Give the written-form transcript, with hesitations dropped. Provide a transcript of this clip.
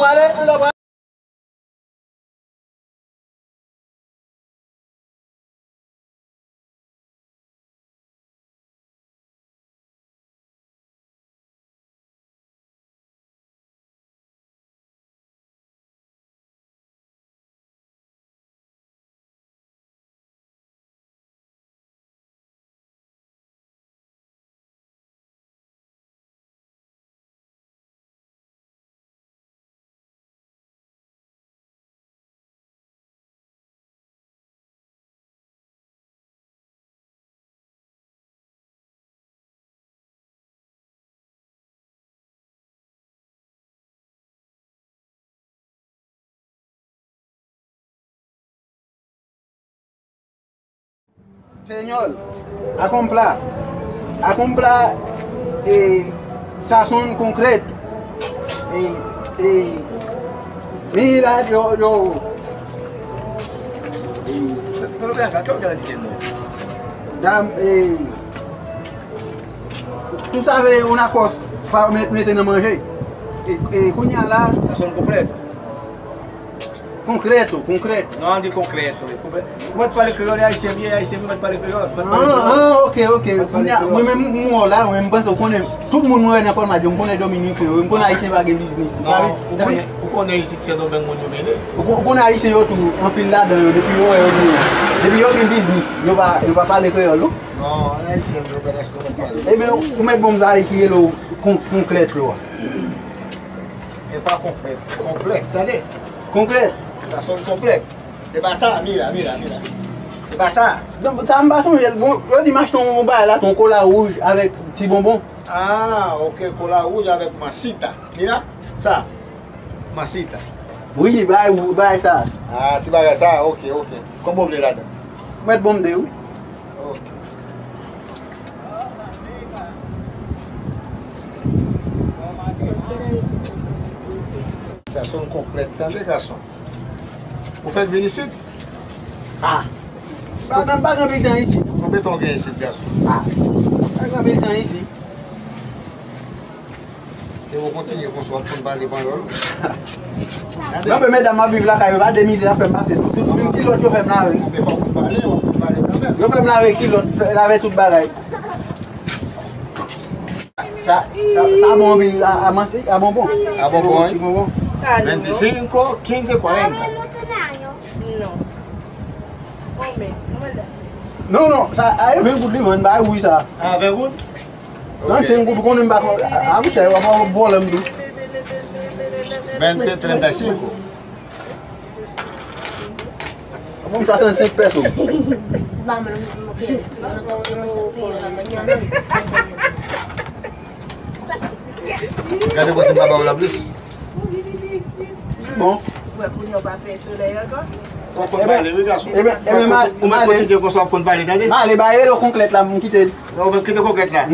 aller. Señor, a comprar sazón concreto. Mira, Pero ven acá, ¿qué es lo que está diciendo? Tú sabes una cosa, para meter en el manger. Cuñala. Sazón completo. Concreto. Não ande concreto. Como é que fala crioulo? Aí você vai para crioulo. Ok. Moi mesmo lá, eu penso que todo mundo é na forma de um bom dominique, um bom aí sem vague business. O conhece se não bem muito bem. O bom aí sem outro empilado depuis eu business. Eu vai falar crioulo. Não, é assim, eu peço que E meu, como é bom usar aqui ele concreto? É para completo. Completo, entendeu? Concreto. Sazón completo. De passar, mira. De passar. Ça me passe, eu dimanche ton bar là, ton cola rouge avec petit bonbon. Ah, ok, cola rouge avec massita. Mira, ça. Massita. Oui, bah ça. Ah, tu vas ça, ok. Como vous voulez là-dedans? Mettre bon de où? Ok. Sazón completo, entendeu, garçom? Vous faites venir ici? Ah. Pas grand temps ici. Combien de temps vient ici, garçon? Ah. Pas grand temps ici. Et vous continuez qu'on soit pour parler banlieue? Non, mais mesdames, vivre là, il va démiser à faire passer tout une kilo, je fais là avec. On peut pas parler quand même. Je fais là avec kilo, avec tout bagaille. Ça bon à manger, à bonbon. À bonbon, hein? Bonbon. 25, 15, 40. Non, ça a 20 gouttes de limon, bah oui ça. Ah, avec vous? Non, c'est un goutte qu'on aime pas. Ah, vous savez, on va boire le mdou. 20, 35. Vamos 65 pesos. Regardez você vai bagar la plus. Bon. On peut parler, oui, garçon. On va continuer qu'on soit pour parler, t'as dit? Allez, bah, il est concret là, mon quitte. On va quitter concrète là.